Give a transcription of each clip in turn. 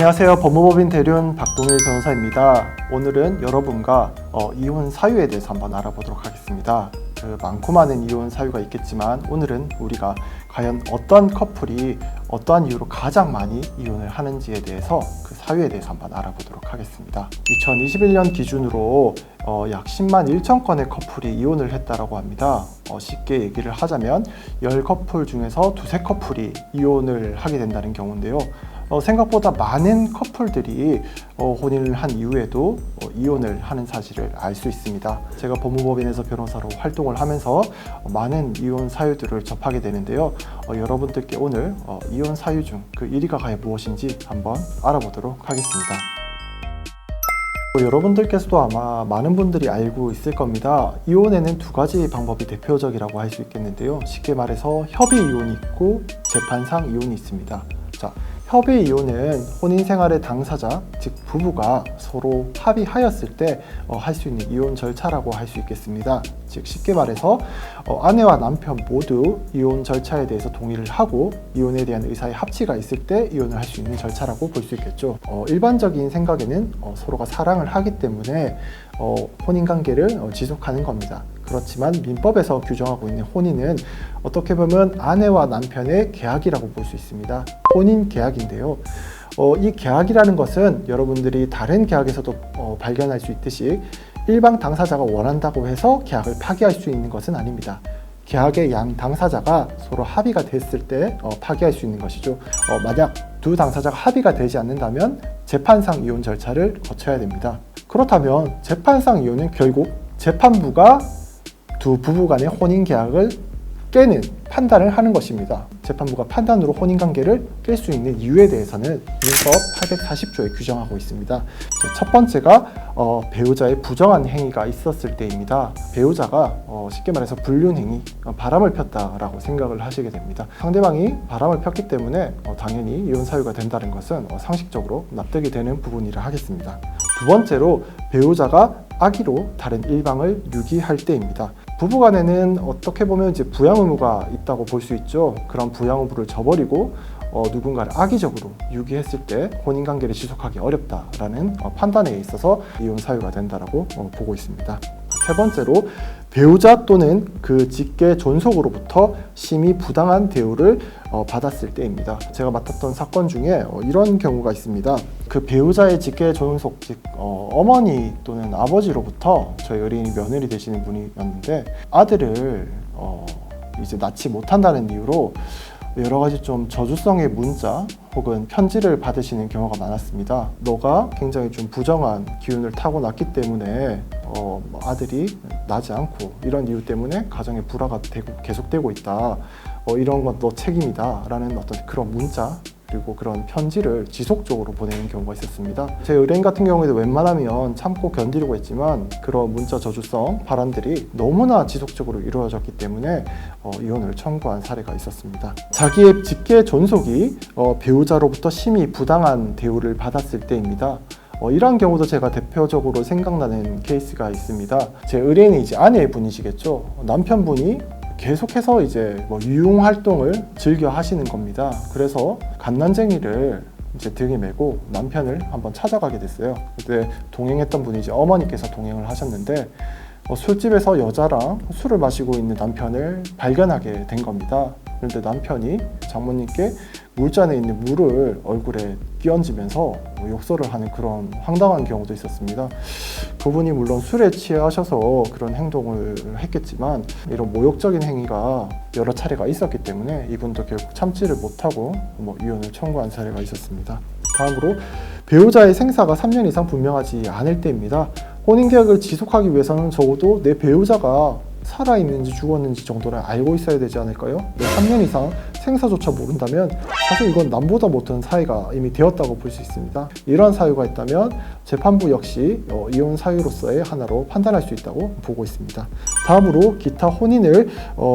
안녕하세요. 법무법인 대륜 박동일 변호사입니다. 오늘은 여러분과 이혼 사유에 대해서 한번 알아보도록 하겠습니다. 많고 많은 이혼 사유가 있겠지만 오늘은 우리가 과연 어떤 커플이 어떠한 이유로 가장 많이 이혼을 하는지에 대해서 그 사유에 대해서 한번 알아보도록 하겠습니다. 2021년 기준으로 약 10만 1천 건의 커플이 이혼을 했다라고 합니다. 쉽게 얘기를 하자면 10커플 중에서 두세 커플이 이혼을 하게 된다는 경우인데요. 생각보다 많은 커플들이 혼인을 한 이후에도 이혼을 하는 사실을 알 수 있습니다. 제가 법무법인에서 변호사로 활동을 하면서 많은 이혼 사유들을 접하게 되는데요. 여러분들께 오늘 이혼 사유 중 그 1위가 과연 무엇인지 한번 알아보도록 하겠습니다. 여러분들께서도 아마 많은 분들이 알고 있을 겁니다. 이혼에는 두 가지 방법이 대표적이라고 할 수 있겠는데요. 쉽게 말해서 협의 이혼이 있고 재판상 이혼이 있습니다. 자, 협의 이혼은 혼인 생활의 당사자, 즉 부부가 서로 합의하였을 때 할 수 있는 이혼 절차라고 할 수 있겠습니다. 즉 쉽게 말해서 아내와 남편 모두 이혼 절차에 대해서 동의를 하고 이혼에 대한 의사의 합치가 있을 때 이혼을 할 수 있는 절차라고 볼 수 있겠죠. 일반적인 생각에는 서로가 사랑을 하기 때문에 혼인관계를 지속하는 겁니다. 그렇지만 민법에서 규정하고 있는 혼인은 어떻게 보면 아내와 남편의 계약이라고 볼 수 있습니다. 혼인 계약인데요. 이 계약이라는 것은 여러분들이 다른 계약에서도 발견할 수 있듯이 일방 당사자가 원한다고 해서 계약을 파기할 수 있는 것은 아닙니다. 계약의 양 당사자가 서로 합의가 됐을 때 파기할 수 있는 것이죠. 만약 두 당사자가 합의가 되지 않는다면 재판상 이혼 절차를 거쳐야 됩니다. 그렇다면 재판상 이혼은 결국 재판부가 두 부부 간의 혼인 계약을 깨는 판단을 하는 것입니다. 재판부가 판단으로 혼인관계를 깰 수 있는 이유에 대해서는 민법 840조에 규정하고 있습니다. 첫 번째가 배우자의 부정한 행위가 있었을 때입니다. 배우자가 쉽게 말해서 불륜행위, 바람을 폈다라고 생각을 하시게 됩니다. 상대방이 바람을 폈기 때문에 당연히 이혼 사유가 된다는 것은 상식적으로 납득이 되는 부분이라 하겠습니다. 두 번째로 배우자가 악의로 다른 일방을 유기할 때입니다. 부부간에는 어떻게 보면 이제 부양 의무가 있다고 볼 수 있죠. 그런 부양 의무를 저버리고 누군가를 악의적으로 유기했을 때 혼인관계를 지속하기 어렵다라는 판단에 있어서 이혼 사유가 된다라고 보고 있습니다. 세 번째로 배우자 또는 그 직계 존속으로부터 심히 부당한 대우를 받았을 때입니다. 제가 맡았던 사건 중에 이런 경우가 있습니다. 그 배우자의 직계 존속, 즉 어머니 또는 아버지로부터 저희 의뢰인이 며느리 되시는 분이었는데 아들을 이제 낳지 못한다는 이유로 여러 가지 좀 저주성의 문자 혹은 편지를 받으시는 경우가 많았습니다. 너가 굉장히 좀 부정한 기운을 타고났기 때문에 아들이 나지 않고 이런 이유 때문에 가정의 불화가 계속되고 있다. 이런 건 너 책임이다 라는 어떤 그런 문자 그리고 그런 편지를 지속적으로 보내는 경우가 있었습니다. 제 의뢰인 같은 경우에도 웬만하면 참고 견디려고 했지만 그런 문자 저주성 발언들이 너무나 지속적으로 이루어졌기 때문에 이혼을 청구한 사례가 있었습니다. 자기의 직계 존속이 배우자로부터 심히 부당한 대우를 받았을 때입니다. 이러한 경우도 제가 대표적으로 생각나는 케이스가 있습니다. 제 의뢰인이 이제 아내분이시겠죠. 남편분이 계속해서 이제 유흥 활동을 즐겨 하시는 겁니다. 그래서 갓난쟁이를 이제 등에 메고 남편을 한번 찾아가게 됐어요. 그때 동행했던 분이 이제 어머니께서 동행을 하셨는데 술집에서 여자랑 술을 마시고 있는 남편을 발견하게 된 겁니다. 그런데 남편이 장모님께 물잔에 있는 물을 얼굴에 끼얹으면서 욕설을 하는 그런 황당한 경우도 있었습니다. 그분이 물론 술에 취하셔서 그런 행동을 했겠지만 이런 모욕적인 행위가 여러 차례가 있었기 때문에 이분도 결국 참지를 못하고 이혼을 청구한 사례가 있었습니다. 다음으로 배우자의 생사가 3년 이상 분명하지 않을 때입니다. 혼인계약을 지속하기 위해서는 적어도 내 배우자가 살아있는지 죽었는지 정도를 알고 있어야 되지 않을까요? 3년 이상 생사조차 모른다면 사실 이건 남보다 못한 사유가 이미 되었다고 볼 수 있습니다. 이러한 사유가 있다면 재판부 역시 이혼 사유로서의 하나로 판단할 수 있다고 보고 있습니다. 다음으로 기타 혼인을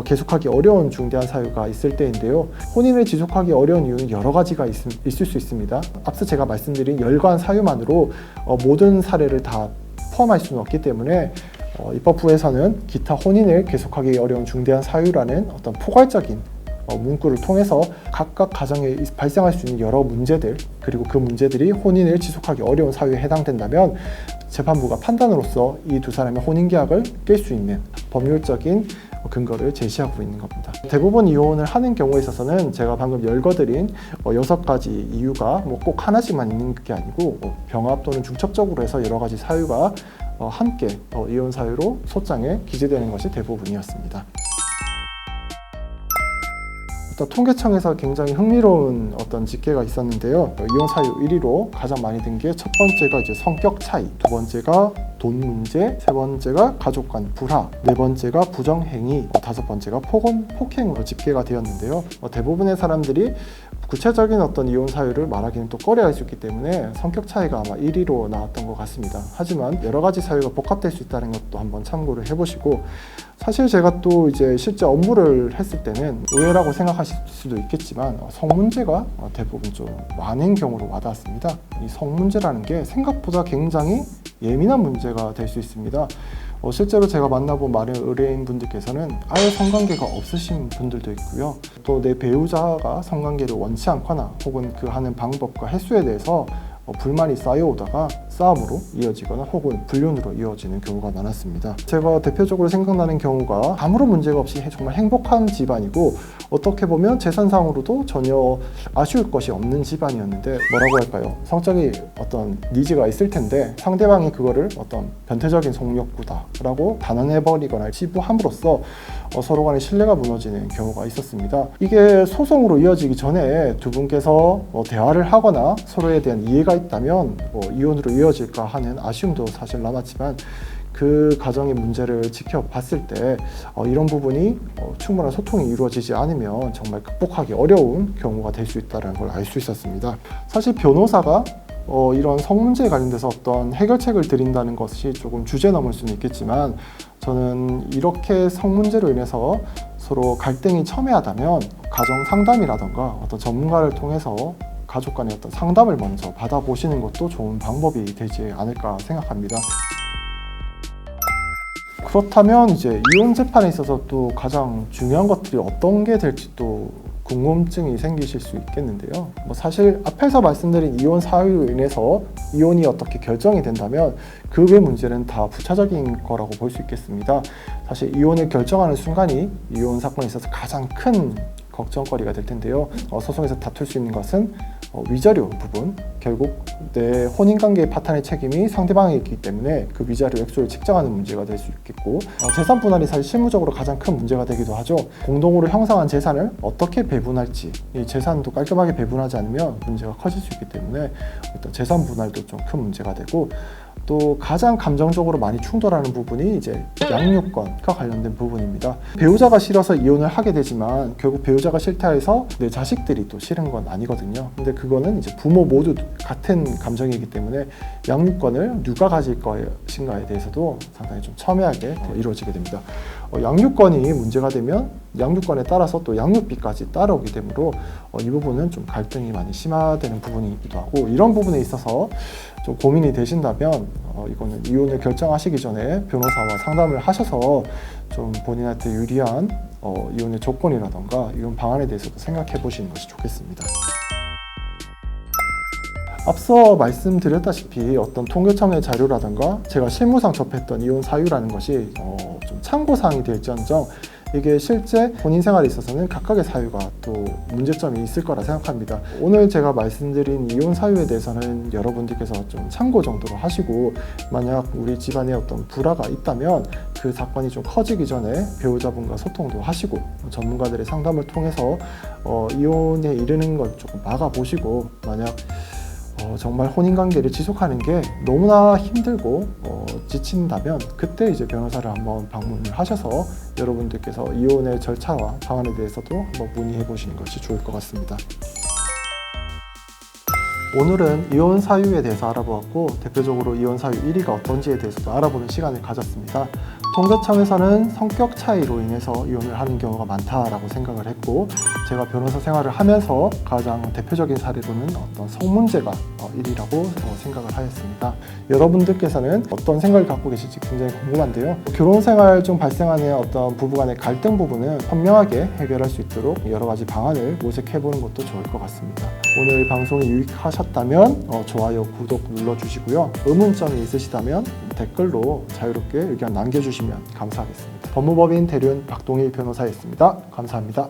계속하기 어려운 중대한 사유가 있을 때인데요. 혼인을 지속하기 어려운 이유는 여러 가지가 있을 수 있습니다. 앞서 제가 말씀드린 열거한 사유만으로 모든 사례를 다 포함할 수는 없기 때문에 입법부에서는 기타 혼인을 계속하기 어려운 중대한 사유라는 어떤 포괄적인 문구를 통해서 각각 가정에 발생할 수 있는 여러 문제들, 그리고 그 문제들이 혼인을 지속하기 어려운 사유에 해당된다면 재판부가 판단으로서 이 두 사람의 혼인계약을 깰 수 있는 법률적인 근거를 제시하고 있는 겁니다. 대부분 이혼을 하는 경우에 있어서는 제가 방금 열거드린 6가지 이유가 꼭 하나씩만 있는 게 아니고 병합 또는 중첩적으로 해서 여러 가지 사유가 함께 이혼 사유로 소장에 기재되는 것이 대부분이었습니다. 통계청에서 굉장히 흥미로운 집계가 있었는데요. 이혼 사유 1위로 가장 많이 든 게 첫 번째가 이제 성격 차이, 두 번째가 돈 문제, 세 번째가 가족 간 불화, 네 번째가 부정행위, 다섯 번째가 폭행으로 집계가 되었는데요. 대부분의 사람들이 구체적인 이혼 사유를 말하기는 또 꺼려할 수 있기 때문에 성격 차이가 아마 1위로 나왔던 것 같습니다. 하지만 여러 가지 사유가 복합될 수 있다는 것도 한번 참고를 해보시고, 사실 제가 또 이제 실제 업무를 했을 때는 의외라고 생각하실 수도 있겠지만 성 문제가 대부분 좀 많은 경우로 와닿았습니다. 이 성 문제라는 게 생각보다 굉장히 예민한 문제가 될 수 있습니다. 실제로 제가 만나본 많은 의뢰인분들께서는 아예 성관계가 없으신 분들도 있고요. 또 내 배우자가 성관계를 원치 않거나 혹은 그 하는 방법과 횟수에 대해서 불만이 쌓여오다가 싸움으로 이어지거나 혹은 불륜으로 이어지는 경우가 많았습니다. 제가 대표적으로 생각나는 경우가 아무런 문제가 없이 정말 행복한 집안이고 어떻게 보면 재산상으로도 전혀 아쉬울 것이 없는 집안이었는데 뭐라고 할까요? 성적인 니즈가 있을 텐데 상대방이 그거를 변태적인 성욕구다라고 단언해버리거나 치부함으로써 서로 간의 신뢰가 무너지는 경우가 있었습니다. 이게 소송으로 이어지기 전에 두 분께서 대화를 하거나 서로에 대한 이해가 있다면 이혼으로 이어질까 하는 아쉬움도 사실 남았지만 그 가정의 문제를 지켜봤을 때 이런 부분이 충분한 소통이 이루어지지 않으면 정말 극복하기 어려운 경우가 될 수 있다는 걸 알 수 있었습니다. 사실 변호사가 이런 성 문제에 관련돼서 어떤 해결책을 드린다는 것이 조금 주제 넘을 수는 있겠지만 저는 이렇게 성 문제로 인해서 서로 갈등이 첨예하다면 가정 상담이라던가 전문가를 통해서 가족 간의 상담을 먼저 받아보시는 것도 좋은 방법이 되지 않을까 생각합니다. 그렇다면 이제 이혼 재판에 있어서 또 가장 중요한 것들이 어떤 게 될지 또 궁금증이 생기실 수 있겠는데요. 사실 앞에서 말씀드린 이혼 사유로 인해서 이혼이 어떻게 결정이 된다면 그 외 문제는 다 부차적인 거라고 볼 수 있겠습니다. 사실 이혼을 결정하는 순간이 이혼 사건에 있어서 가장 큰 걱정거리가 될 텐데요. 소송에서 다툴 수 있는 것은 위자료 부분, 결국 내 혼인관계의 파탄의 책임이 상대방에 있기 때문에 그 위자료 액수를 책정하는 문제가 될 수 있겠고, 재산 분할이 사실 실무적으로 가장 큰 문제가 되기도 하죠. 공동으로 형성한 재산을 어떻게 배분할지, 이 재산도 깔끔하게 배분하지 않으면 문제가 커질 수 있기 때문에 일단 재산 분할도 좀 큰 문제가 되고, 또 가장 감정적으로 많이 충돌하는 부분이 이제 양육권과 관련된 부분입니다. 배우자가 싫어서 이혼을 하게 되지만 결국 배우자가 싫다 해서 내 자식들이 또 싫은 건 아니거든요. 근데 그거는 이제 부모 모두 같은 감정이기 때문에 양육권을 누가 가질 것인가에 대해서도 상당히 좀 첨예하게 이루어지게 됩니다. 양육권이 문제가 되면 양육권에 따라서 또 양육비까지 따라오게 되므로 이 부분은 좀 갈등이 많이 심화되는 부분이기도 하고, 이런 부분에 있어서 좀 고민이 되신다면 이거는 이혼을 결정하시기 전에 변호사와 상담을 하셔서 좀 본인한테 유리한 이혼의 조건이라던가 이혼 방안에 대해서도 생각해 보시는 것이 좋겠습니다. 앞서 말씀드렸다시피 어떤 통계청의 자료라던가 제가 실무상 접했던 이혼 사유라는 것이 좀 참고사항이 될지언정 이게 실제 본인 생활에 있어서는 각각의 사유가 또 문제점이 있을 거라 생각합니다. 오늘 제가 말씀드린 이혼 사유에 대해서는 여러분들께서 좀 참고 정도로 하시고, 만약 우리 집안에 어떤 불화가 있다면 그 사건이 좀 커지기 전에 배우자분과 소통도 하시고 전문가들의 상담을 통해서 이혼에 이르는 걸 조금 막아보시고, 만약 정말 혼인관계를 지속하는 게 너무나 힘들고 지친다면 그때 이제 변호사를 한번 방문을 하셔서 여러분들께서 이혼의 절차와 방안에 대해서도 한번 문의해 보시는 것이 좋을 것 같습니다. 오늘은 이혼 사유에 대해서 알아보았고, 대표적으로 이혼 사유 1위가 어떤지에 대해서도 알아보는 시간을 가졌습니다. 통계청에서는 성격 차이로 인해서 이혼을 하는 경우가 많다라고 생각을 했고, 제가 변호사 생활을 하면서 가장 대표적인 사례로는 어떤 성문제가 1위라고 생각을 하였습니다. 여러분들께서는 어떤 생각을 갖고 계실지 굉장히 궁금한데요. 결혼 생활 중 발생하는 어떤 부부간의 갈등 부분은 현명하게 해결할 수 있도록 여러 가지 방안을 모색해 보는 것도 좋을 것 같습니다. 오늘 방송이 유익하셨다면 좋아요, 구독 눌러주시고요. 의문점이 있으시다면 댓글로 자유롭게 의견 남겨주시면 감사하겠습니다. 법무법인 대륜 박동일 변호사였습니다. 감사합니다.